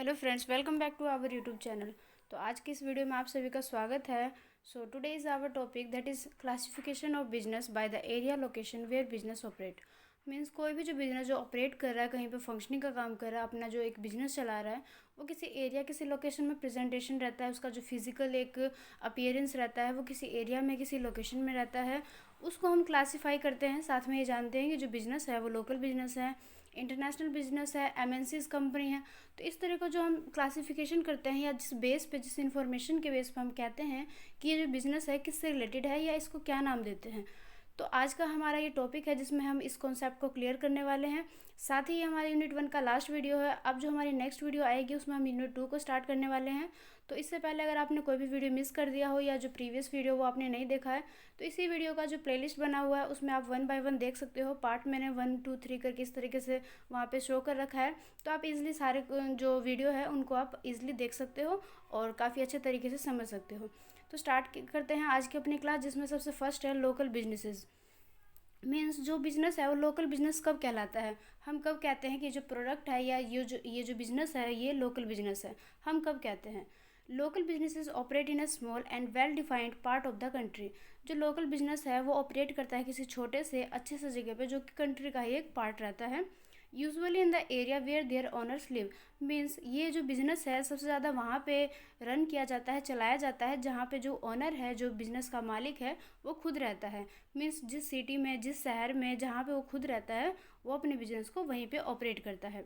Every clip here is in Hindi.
Hello friends, welcome back to our YouTube channel. तो आज की इस वीडियो में आप सभी का स्वागत है। So today is our topic that is classification of business by the area location where business operate. Means कोई भी जो बिजनेस जो ऑपरेट कर रहा है, कहीं पे फंक्शनिंग का काम कर रहा है, अपना जो एक बिजनेस चला रहा है, वो किसी एरिया किसी लोकेशन में प्रेजेंटेशन रहता है, उसका जो फिजिकल एक अपीयरेंस रहता है वो किसी एरिया में किसी लोकेशन में रहता है, उसको हम क्लासीफाई करते हैं। साथ में ये जानते हैं कि जो बिज़नेस है वो लोकल बिजनेस है, इंटरनेशनल बिजनेस है, एमएनसीज कंपनी है। तो इस तरह का जो हम क्लासिफिकेशन करते हैं या जिस बेस पे जिस इन्फॉर्मेशन के बेस पे हम कहते हैं कि ये जो बिज़नेस है किससे रिलेटेड है या इसको क्या नाम देते हैं। तो आज का हमारा ये टॉपिक है जिसमें हम इस कॉन्सेप्ट को क्लियर करने वाले हैं। साथ ही ये हमारे यूनिट 1 का लास्ट वीडियो है। अब जो हमारी नेक्स्ट वीडियो आएगी उसमें हम यूनिट 2 को स्टार्ट करने वाले हैं। तो इससे पहले अगर आपने कोई भी वीडियो मिस कर दिया हो या जो प्रीवियस वीडियो वो आपने नहीं देखा है, तो इसी वीडियो का जो प्लेलिस्ट बना हुआ है उसमें आप 1 बाय 1 देख सकते हो। पार्ट मैंने 1 2 3 करके इस तरीके से वहाँ पे शो कर रखा है। तो आप इजीली सारे जो वीडियो है उनको आप इजीली देख सकते हो और काफ़ी अच्छे तरीके से समझ सकते हो। तो स्टार्ट करते हैं आज की अपनी क्लास, जिसमें सबसे फर्स्ट है लोकल बिजनेसेस। मीन्स जो बिज़नेस है वो लोकल बिज़नेस कब कहलाता है, हम कब कहते हैं कि जो प्रोडक्ट है या ये जो बिज़नेस है ये लोकल बिज़नेस है, हम कब कहते हैं। Local businesses operate in a small and well defined part of the country. जो लोकल बिजनेस है वो ऑपरेट करता है किसी छोटे से अच्छे से जगह पे जो कि कंट्री का ही एक पार्ट रहता है। Usually in the area where there owners live. Means ये जो बिज़नेस है सबसे ज़्यादा वहाँ पे रन किया जाता है, चलाया जाता है जहाँ पे जो ओनर है, जो बिज़नेस का मालिक है, वो खुद रहता है। मीन्स जिस सिटी में जिस शहर में जहाँ पे वो खुद रहता है वो अपने बिजनेस को वहीं पे ऑपरेट करता है।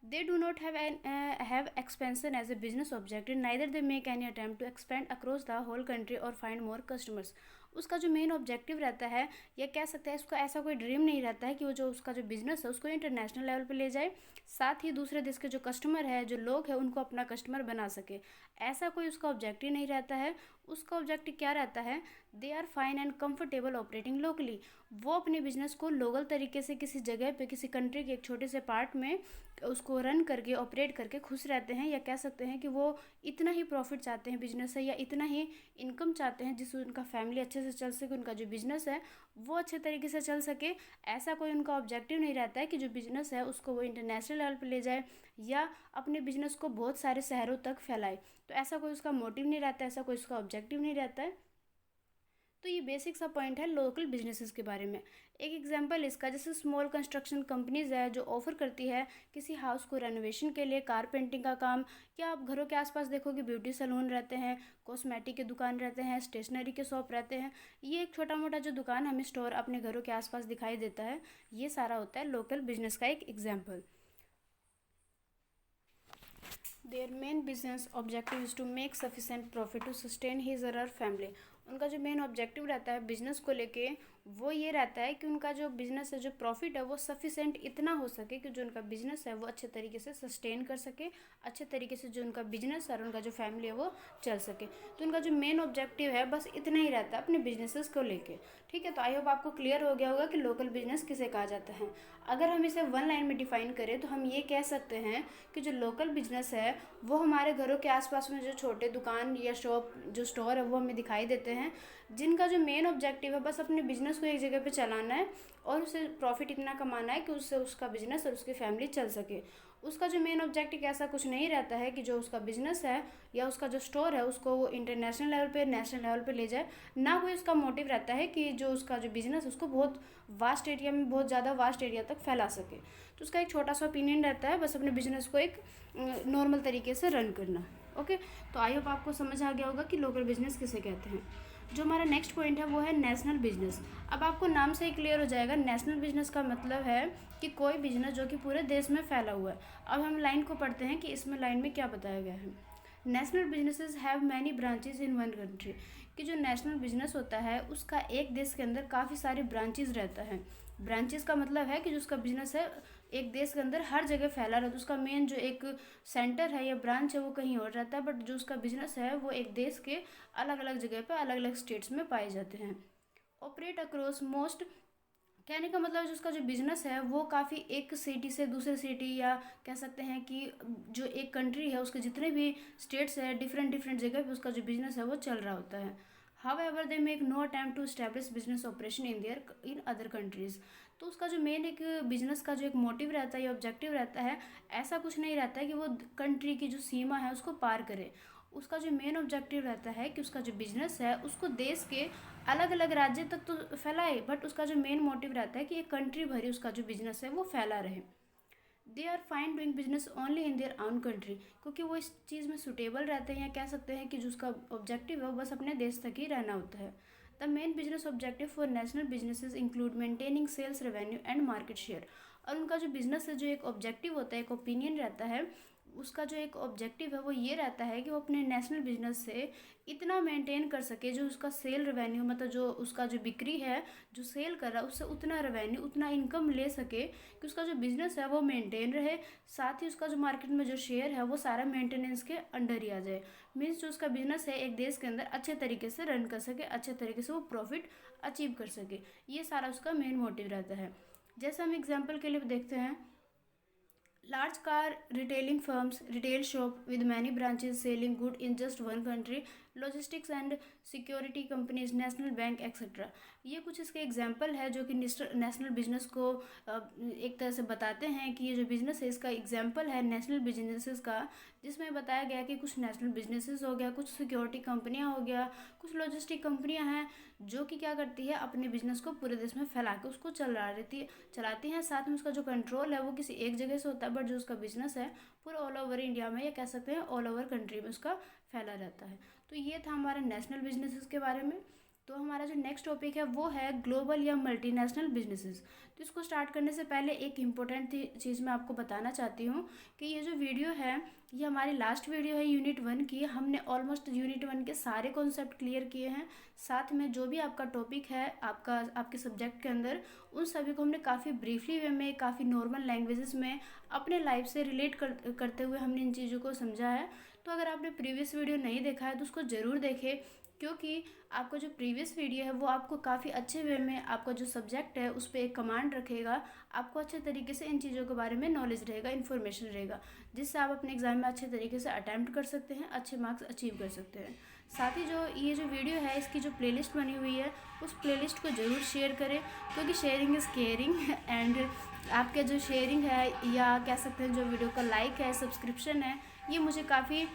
They do not have expansion as a business objective, neither they make any attempt to expand across the whole country or find more customers। उसका जो मेन ऑब्जेक्टिव रहता है या कह सकते हैं उसका ऐसा कोई ड्रीम नहीं रहता है कि वो जो उसका जो बिज़नेस है उसको इंटरनेशनल लेवल पे ले जाए, साथ ही दूसरे देश के जो कस्टमर है, जो लोग हैं, उनको अपना कस्टमर बना सके। ऐसा कोई उसका ऑब्जेक्टिव नहीं रहता है। उसका ऑब्जेक्टिव क्या रहता है, they are fine and comfortable operating locally. वो अपने बिजनेस को लोकल तरीके से किसी जगह पे किसी कंट्री के एक छोटे से पार्ट में उसको रन करके ऑपरेट करके खुश रहते हैं, या कह सकते हैं कि वो इतना ही प्रॉफिट चाहते हैं बिजनेस से या इतना ही इनकम चाहते हैं जिससे उनका फैमिली अच्छे से चल सके, उनका जो बिजनेस है वो अच्छे तरीके से चल सके। ऐसा कोई उनका ऑब्जेक्टिव नहीं रहता है कि जो बिजनेस है उसको वो इंटरनेशनल लेवल पर ले जाए या अपने बिजनेस को बहुत सारे शहरों तक फैलाए। तो ऐसा कोई उसका मोटिव नहीं रहता है, ऐसा कोई उसका ऑब्जेक्टिव नहीं रहता है। तो ये बेसिक सा पॉइंट है लोकल बिजनेसेस के बारे में। एक एग्जांपल इसका, जैसे स्मॉल कंस्ट्रक्शन कंपनीज है जो ऑफर करती है किसी हाउस को रेनोवेशन के लिए कारपेंटिंग का काम, या आप घरों के आसपास देखोगे ब्यूटी सैलून रहते हैं, कॉस्मेटिक के दुकान रहते हैं, स्टेशनरी के शॉप रहते हैं। ये एक छोटा मोटा जो दुकान हमें स्टोर अपने घरों के आसपास दिखाई देता है, ये सारा होता है लोकल बिजनेस का एक example. Their main business objective is to make sufficient profit to sustain his or her family. उनका जो मेन ऑब्जेक्टिव रहता है बिजनेस को लेके वो ये रहता है कि उनका जो बिजनेस है, जो प्रॉफिट है, वो सफिशेंट इतना हो सके कि जो उनका बिजनेस है वो अच्छे तरीके से सस्टेन कर सके, अच्छे तरीके से जो उनका बिजनेस है और उनका जो फैमिली है वो चल सके। तो उनका जो मेन ऑब्जेक्टिव है बस इतना ही रहता है अपने बिजनेसेस को लेके। ठीक है, तो आई होप आपको क्लियर हो गया होगा कि लोकल बिजनेस किसे कहा जाता है। अगर हम इसे वन लाइन में डिफाइन करें तो हम ये कह सकते हैं कि जो लोकल बिजनेस है वो हमारे घरों के आसपास में जो छोटे दुकान या शॉप जो स्टोर है वो हमें दिखाई देते हैं, जिनका जो मेन ऑब्जेक्टिव है बस अपने बिजनेस को एक जगह पे चलाना है और उसे प्रॉफिट इतना कमाना है कि उससे उसका बिजनेस और उसकी फैमिली चल सके। उसका जो मेन ऑब्जेक्टिव ऐसा कुछ नहीं रहता है कि जो उसका बिजनेस है या उसका जो स्टोर है उसको वो इंटरनेशनल लेवल पे नेशनल लेवल पे ले जाए। ना कोई उसका मोटिव रहता है कि जो उसका जो बिजनेस उसको बहुत वास्ट एरिया में, बहुत ज़्यादा वास्ट एरिया तक फैला सके। तो उसका एक छोटा सा ओपिनियन रहता है बस अपने बिजनेस को एक नॉर्मल तरीके से रन करना। ओके, तो आई होप आपको समझ आ गया होगा कि लोकल बिजनेस किसे कहते हैं। जो हमारा नेक्स्ट पॉइंट है वो है नेशनल बिजनेस। अब आपको नाम से ही क्लियर हो जाएगा, नेशनल बिजनेस का मतलब है कि कोई बिजनेस जो कि पूरे देश में फैला हुआ है। अब हम लाइन को पढ़ते हैं कि इसमें लाइन में क्या बताया गया है। National businesses have many branches in one country. कि जो नेशनल बिजनेस होता है उसका एक देश के अंदर काफ़ी सारे ब्रांचेज रहता है। ब्रांचेस का मतलब है कि जो उसका बिजनेस है एक देश के अंदर हर जगह फैला रहता है। उसका मेन जो एक सेंटर है या ब्रांच है वो कहीं और रहता है, बट जो उसका बिजनेस है वो एक देश के अलग अलग जगह पे अलग अलग स्टेट्स में पाए जाते हैं। ऑपरेट अक्रॉस मोस्ट, कहने का मतलब जो उसका जो बिजनेस है वो काफ़ी एक सिटी से दूसरे सिटी, या कह सकते हैं कि जो एक कंट्री है उसके जितने भी स्टेट्स है डिफरेंट डिफरेंट जगह पे उसका जो बिजनेस है वो चल रहा होता है। However they make no attempt to establish business operation in other countries. तो उसका जो मेन एक बिजनेस का जो एक मोटिव रहता है या ऑब्जेक्टिव रहता है, ऐसा कुछ नहीं रहता है कि वो कंट्री की जो सीमा है उसको पार करे। उसका जो मेन ऑब्जेक्टिव रहता है कि उसका जो बिजनेस है उसको देश के अलग अलग राज्य तक तो फैलाए, बट उसका जो मेन मोटिव रहता है कि एक कंट्री भरी उसका जो बिजनेस है वो फैला रहे। They are fine doing business only in their own country, क्योंकि वो इस चीज़ में सुटेबल रहते हैं, या कह सकते हैं कि जो उसका ऑब्जेक्टिव है वो बस अपने देश तक ही रहना होता है। The main business objective for national businesses include maintaining sales revenue and market share. और उनका जो बिजनेस है, जो एक ऑब्जेक्टिव होता है, एक ओपिनियन रहता है, उसका जो एक ऑब्जेक्टिव है वो ये रहता है कि वो अपने नेशनल बिजनेस से इतना मेंटेन कर सके, जो उसका सेल रेवेन्यू मतलब जो उसका जो बिक्री है, जो सेल कर रहा है उससे उतना रेवेन्यू, उतना इनकम ले सके कि उसका जो बिज़नेस है वो मेंटेन रहे। साथ ही उसका जो मार्केट में जो शेयर है वो सारा मेंटेनेंस के अंडर ही आ जाए। मीन्स जो उसका बिजनेस है एक देश के अंदर अच्छे तरीके से रन कर सके, अच्छे तरीके से वो प्रॉफिट अचीव कर सके। ये सारा उसका मेन मोटिव रहता है। जैसे हम एग्जाम्पल के लिए देखते हैं, large car retailing firms, retail shop with many branches selling good in just one country, logistics and security companies, national bank etc. ये कुछ इसके एग्जाम्पल है जो कि नेशनल बिजनेस को एक तरह से बताते हैं कि ये जो बिजनेस है इसका एग्जाम्पल है नेशनल बिजनेसेस का, जिसमें बताया गया कि कुछ नेशनल बिजनेसेस हो गया, कुछ सिक्योरिटी कंपनियां हो गया, कुछ लॉजिस्टिक कंपनियां हैं जो कि क्या करती है, अपने बिजनेस को पूरे देश में फैला के उसको चलाती हैं। साथ में उसका जो कंट्रोल है वो किसी एक जगह से होता है, बट जो उसका बिजनेस है पूरा ऑल ओवर इंडिया में, या कह सकते हैं ऑल ओवर कंट्री में उसका फैला रहता है। तो ये था हमारा नेशनल बिजनेसेस के बारे में। तो हमारा जो नेक्स्ट टॉपिक है वो है ग्लोबल या मल्टीनेशनल बिजनेसेस। तो इसको स्टार्ट करने से पहले एक इम्पोर्टेंट चीज़ मैं आपको बताना चाहती हूँ कि ये जो वीडियो है ये हमारी लास्ट वीडियो है यूनिट 1 की। हमने ऑलमोस्ट यूनिट 1 के सारे कॉन्सेप्ट क्लियर किए हैं। साथ में जो भी आपका टॉपिक है आपके सब्जेक्ट के अंदर, उन सभी को हमने काफ़ी ब्रीफली वे में, काफ़ी नॉर्मल लैंग्वेजेस में अपने लाइफ से रिलेट करते हुए हमने इन चीज़ों को समझा है। तो अगर आपने प्रीवियस वीडियो नहीं देखा है तो उसको ज़रूर देखें, क्योंकि आपका जो प्रीवियस वीडियो है वो आपको काफ़ी अच्छे वे में आपका जो सब्जेक्ट है उस पर एक कमांड रखेगा, आपको अच्छे तरीके से इन चीज़ों के बारे में नॉलेज रहेगा, इन्फॉर्मेशन रहेगा, जिससे आप अपने एग्ज़ाम में अच्छे तरीके से अटैम्प्ट कर सकते हैं, अच्छे मार्क्स अचीव कर सकते हैं। साथ ही जो ये जो वीडियो है इसकी जो प्लेलिस्ट बनी हुई है उस प्लेलिस्ट को ज़रूर शेयर करें, क्योंकि शेयरिंग इज़ केयरिंग एंड आपके जो शेयरिंग है, या कह सकते हैं जो वीडियो का लाइक है, सब्सक्रिप्शन है, ये मुझे काफ़ी,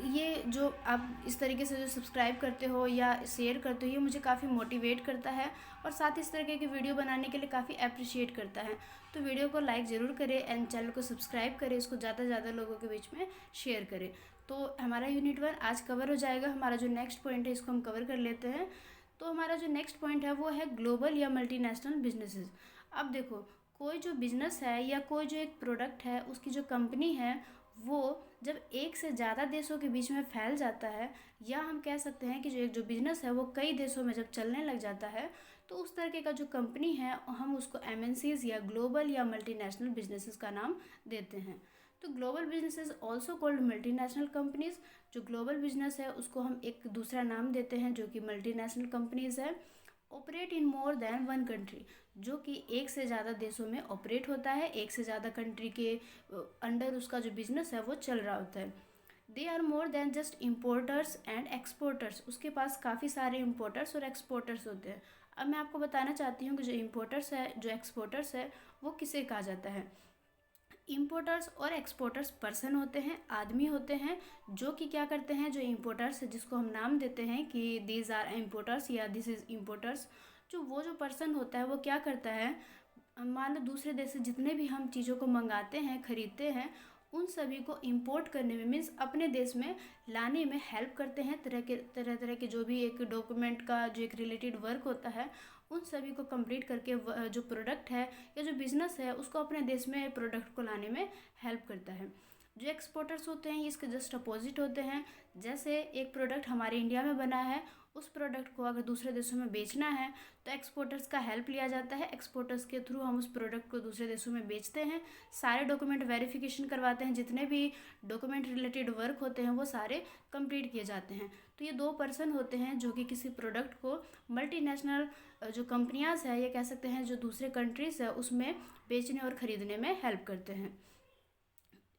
ये जो आप इस तरीके से जो सब्सक्राइब करते हो या शेयर करते हो, ये मुझे काफ़ी मोटिवेट करता है और साथ ही इस तरीके की वीडियो बनाने के लिए काफ़ी अप्रिशिएट करता है। तो वीडियो को लाइक ज़रूर करें एंड चैनल को सब्सक्राइब करें, इसको ज़्यादा से ज़्यादा लोगों के बीच में शेयर करें। तो हमारा यूनिट 1 आज कवर हो जाएगा। हमारा जो नेक्स्ट पॉइंट है इसको हम कवर कर लेते हैं। तो हमारा जो नेक्स्ट पॉइंट है वो है ग्लोबल या मल्टीनेशनल बिजनेसेस। अब देखो, कोई जो बिज़नेस है या कोई जो एक प्रोडक्ट है, उसकी जो कंपनी है, वो जब एक से ज़्यादा देशों के बीच में फैल जाता है, या हम कह सकते हैं कि जो बिज़नेस है वो कई देशों में जब चलने लग जाता है, तो उस तरीके का जो कंपनी है हम उसको एमएनसीज या ग्लोबल या मल्टीनेशनल बिजनेसेस का नाम देते हैं। तो global businesses also called multinational companies. जो ग्लोबल बिजनेस है उसको हम एक दूसरा नाम देते हैं जो कि मल्टीनेशनल कंपनीज है। Operate in more than one country, जो कि एक से ज़्यादा देशों में ऑपरेट होता है, एक से ज़्यादा कंट्री के अंडर उसका जो बिजनेस है वो चल रहा होता है। They are more than just importers and exporters, उसके पास काफ़ी सारे इम्पोर्टर्स और एक्सपोर्टर्स होते हैं। अब मैं आपको बताना चाहती हूँ कि जो इम्पोर्टर्स है, जो एक्सपोर्टर्स है, वो किसे कहा जाता है। इम्पोर्टर्स और एक्सपोर्टर्स पर्सन होते हैं, आदमी होते हैं, जो कि क्या करते हैं, जो इम्पोर्टर्स है जिसको हम नाम देते हैं कि दीज आर इम्पोर्टर्स या दिस इज़ इम्पोर्टर्स, जो पर्सन होता है वो क्या करता है, मान लो दूसरे देश से जितने भी हम चीज़ों को मंगाते हैं, खरीदते हैं, उन सभी को इंपोर्ट करने में, मीन्स अपने देश में लाने में हेल्प करते हैं। तरह के जो भी एक डॉक्यूमेंट का जो एक रिलेटेड वर्क होता है, उन सभी को कंप्लीट करके जो प्रोडक्ट है या जो बिज़नेस है उसको अपने देश में प्रोडक्ट को लाने में हेल्प करता है। जो एक्सपोर्टर्स होते हैं इसके जस्ट अपोजिट होते हैं। जैसे एक प्रोडक्ट हमारे इंडिया में बना है, उस प्रोडक्ट को अगर दूसरे देशों में बेचना है तो एक्सपोर्टर्स का हेल्प लिया जाता है। एक्सपोर्टर्स के थ्रू हम उस प्रोडक्ट को दूसरे देशों में बेचते हैं, सारे डॉक्यूमेंट वेरिफिकेशन करवाते हैं, जितने भी डॉक्यूमेंट रिलेटेड वर्क होते हैं वो सारे कंप्लीट किए जाते हैं। तो ये दो पर्सन होते हैं जो कि किसी प्रोडक्ट को मल्टीनेशनल जो कंपनियाँ है, ये कह सकते हैं जो दूसरे कंट्रीज़ है, उसमें बेचने और ख़रीदने में हेल्प करते हैं।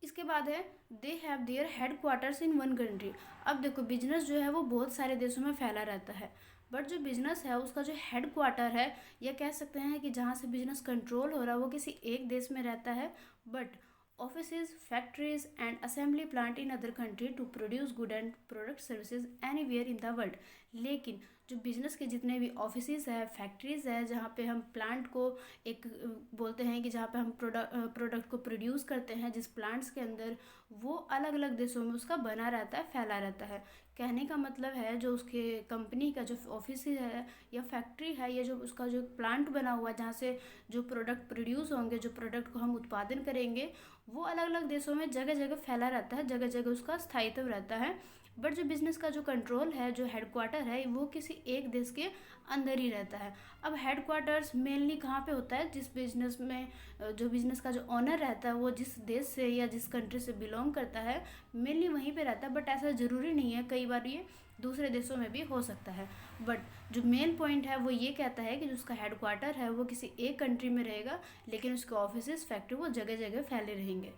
इसके बाद है they have their head quarters in one country. अब देखो बिजनेस जो है वो बहुत सारे देशों में फैला रहता है, बट जो बिजनेस है उसका जो हेड क्वार्टर है, या कह सकते हैं कि जहाँ से बिजनेस कंट्रोल हो रहा है वो किसी एक देश में रहता है, but offices, factories and assembly plant in other country to produce good and product services anywhere in the world. लेकिन जो बिजनेस के जितने भी ऑफिसेज है, फैक्ट्रीज है, जहाँ पे हम प्लांट को एक बोलते हैं कि जहाँ पे हम प्रोडक्ट को प्रोड्यूस करते हैं, जिस प्लांट्स के अंदर, वो अलग अलग देशों में उसका बना रहता है, फैला रहता है। कहने का मतलब है जो उसके कंपनी का जो ऑफिस है या फैक्ट्री है, या जो उसका जो प्लांट बना हुआ है जहाँ से जो प्रोडक्ट प्रोड्यूस होंगे, जो प्रोडक्ट को हम उत्पादन करेंगे, वो अलग अलग देशों में जगह जगह फैला रहता है, जगह जगह उसका स्थायित्व रहता है। बट जो बिज़नेस का जो कंट्रोल है, जो हेडक्वार्टर है, वो किसी एक देश के अंदर ही रहता है। अब हेडक्वार्टर्स मेनली कहाँ पे होता है, जिस बिज़नेस में जो बिज़नेस का जो ऑनर रहता है वो जिस देश से या जिस कंट्री से बिलोंग करता है, मेनली वहीं पे रहता है। बट ऐसा ज़रूरी नहीं है, कई बार ये दूसरे देशों में भी हो सकता है। बट जो मेन पॉइंट है वो ये कहता है कि जो उसका हेडक्वार्टर है वो किसी एक कंट्री में रहेगा, लेकिन उसके ऑफिस, फैक्ट्री वो जगह जगह फैले रहेंगे।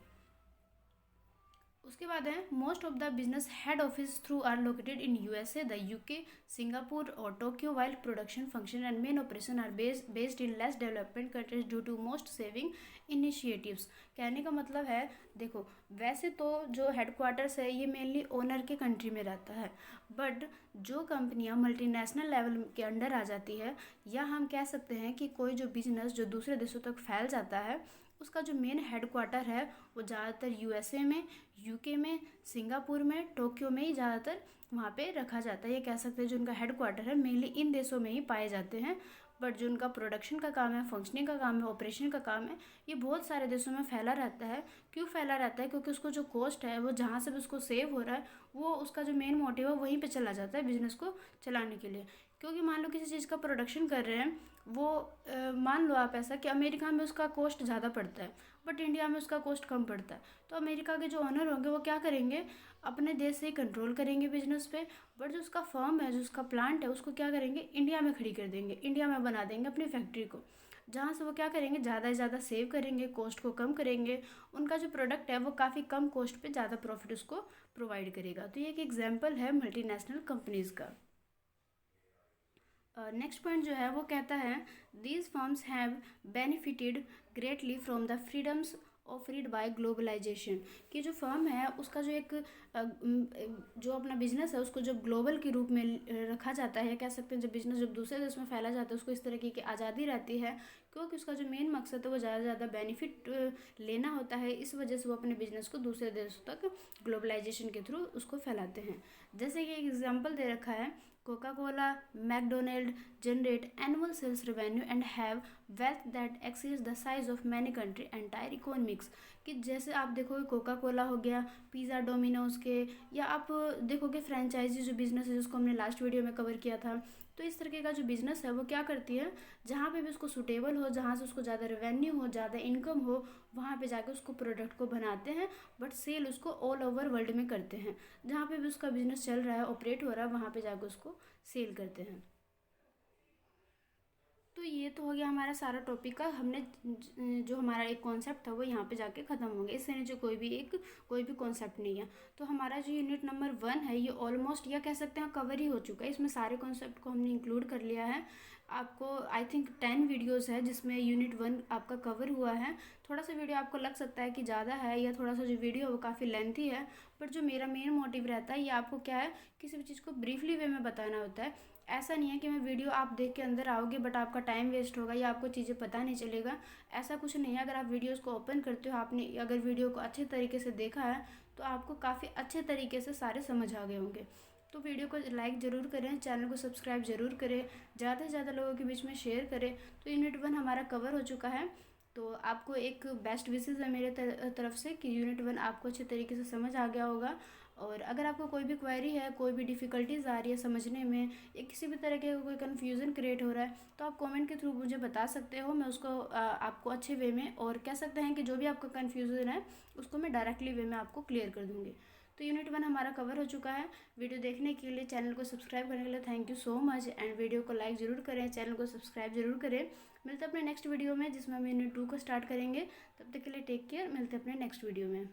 उसके बाद है most of the business head office through are located in USA, the UK, Singapore और Tokyo, while production function and main operation are based in less development countries due to most saving initiatives. कहने का मतलब है, देखो वैसे तो जो हेडक्वार्टर्स है ये मेनली ओनर के कंट्री में रहता है, बट जो कंपनियां मल्टीनेशनल लेवल के अंडर आ जाती है, या हम कह सकते हैं कि कोई जो बिजनेस जो दूसरे देशों तक फैल जाता है, उसका जो मेन हेडक्वार्टर है वो ज़्यादातर यूएसए में, यूके में, सिंगापुर में, टोक्यो में ही ज़्यादातर वहाँ पे रखा जाता है। ये कह सकते हैं जो उनका हेडक्वार्टर है मेनली इन देशों में ही पाए जाते हैं। बट जो उनका प्रोडक्शन का काम है, फंक्शनिंग का काम है, ऑपरेशन का काम है, ये बहुत सारे देशों में फैला रहता है। क्यों फैला रहता है? क्योंकि उसको जो कॉस्ट है वो जहाँ से भी उसको सेव हो रहा है, वो उसका जो मेन मोटिव है वहीं पे चला जाता है बिजनेस को चलाने के लिए। क्योंकि मान लो किसी चीज़ का प्रोडक्शन कर रहे हैं, वो मान लो आप ऐसा कि अमेरिका में उसका कॉस्ट ज़्यादा पड़ता है, बट इंडिया में उसका कॉस्ट कम पड़ता है, तो अमेरिका के जो ओनर होंगे वो क्या करेंगे, अपने देश से ही कंट्रोल करेंगे बिजनेस पे। बट जो उसका फर्म है, जो उसका प्लांट है, उसको क्या करेंगे, इंडिया में खड़ी कर देंगे, इंडिया में बना देंगे अपनी फैक्ट्री को, जहाँ से वो क्या करेंगे, ज़्यादा से ज़्यादा सेव करेंगे, कॉस्ट को कम करेंगे। उनका जो प्रोडक्ट है वो काफ़ी कम कॉस्ट पे ज़्यादा प्रॉफिट उसको प्रोवाइड करेगा। तो ये एक एग्जाम्पल है मल्टीनेशनल कंपनीज़ का। नेक्स्ट पॉइंट जो है वो कहता है these firms have benefited greatly from the freedoms offered by globalisation. कि जो फर्म है उसका जो एक जो अपना बिजनेस है उसको जब ग्लोबल के रूप में रखा जाता है, कह सकते हैं जब बिजनेस जब दूसरे देश में फैला जाता है, उसको इस तरीके की आज़ादी रहती है, क्योंकि उसका जो मेन मकसद है वो ज़्यादा से ज़्यादा बेनिफिट लेना होता है। इस वजह से वो अपने बिजनेस को दूसरे देशों तक ग्लोबलाइजेशन के थ्रू उसको फैलाते हैं। जैसे कि एक एग्जाम्पल दे रखा है, Coca Cola, McDonald generate annual sales revenue and have wealth that exceeds the size of many country entire economics। कि जैसे आप देखोगे कोका कोला हो गया, पिज़्ज़ा डोमिनोज के, या आप देखोगे फ्रेंचाइजी जो बिज़नेस है जिसको हमने लास्ट वीडियो में कवर किया था, तो इस तरीके का जो बिज़नेस है वो क्या करती है, जहाँ पे भी उसको सूटेबल हो, जहाँ से उसको ज़्यादा रेवेन्यू हो, ज़्यादा इनकम हो, वहाँ पे जाके उसको प्रोडक्ट को बनाते हैं, बट सेल उसको ऑल ओवर वर्ल्ड में करते हैं। जहाँ पे भी उसका बिजनेस चल रहा है, ऑपरेट हो रहा है, वहाँ पे जाके उसको सेल करते हैं। तो ये तो हो गया हमारा सारा टॉपिक का, हमने जो हमारा एक कॉन्सेप्ट था वो यहाँ पे जाके ख़त्म हो गया। इससे नीचे कोई भी कॉन्सेप्ट नहीं है। तो हमारा जो यूनिट नंबर 1 है ये ऑलमोस्ट, या कह सकते हैं कवर ही हो चुका है। इसमें सारे कॉन्सेप्ट को हमने इंक्लूड कर लिया है। आपको आई थिंक 10 वीडियोस है जिसमें यूनिट 1 आपका कवर हुआ है। थोड़ा सा वीडियो आपको लग सकता है कि ज़्यादा है, या थोड़ा सा जो वीडियो है वो काफ़ी लेंथी है, बट जो मेरा मेन मोटिव रहता है ये आपको क्या है, किसी भी चीज़ को ब्रीफली वे में बताना होता है। ऐसा नहीं है कि मैं वीडियो आप देख के अंदर आओगे बट आपका टाइम वेस्ट होगा या आपको चीज़ें पता नहीं चलेगा, ऐसा कुछ नहीं है। अगर आप वीडियोस को ओपन करते हो, आपने अगर वीडियो को अच्छे तरीके से देखा है, तो आपको काफ़ी अच्छे तरीके से सारे समझ आ गए होंगे। तो वीडियो को लाइक ज़रूर करें, चैनल को सब्सक्राइब ज़रूर करें, ज़्यादा से ज़्यादा लोगों के बीच में शेयर करें। तो यूनिट 1 हमारा कवर हो चुका है। तो आपको एक बेस्ट विशेज़ है मेरे तरफ से कि यूनिट 1 आपको अच्छे तरीके से समझ आ गया होगा। और अगर आपको कोई भी क्वेरी है, कोई भी डिफ़िकल्टीज आ रही है समझने में, या किसी भी तरह के कोई कन्फ्यूज़न क्रिएट हो रहा है, तो आप कमेंट के थ्रू मुझे बता सकते हो। मैं उसको आपको अच्छे वे में, और कह सकते हैं कि जो भी आपका कन्फ्यूज़न है उसको मैं डायरेक्टली वे में आपको क्लियर कर दूँगी। तो यूनिट 1 हमारा कवर हो चुका है। वीडियो देखने के लिए, चैनल को सब्सक्राइब करने के लिए thank you so much. And video को लाइक ज़रूर करें, चैनल को सब्सक्राइब ज़रूर करें। मिलते हैं अपने नेक्स्ट वीडियो में जिसमें हम यूनिट 2 को स्टार्ट करेंगे। तब तक के लिए टेक केयर, मिलते हैं अपने नेक्स्ट वीडियो में।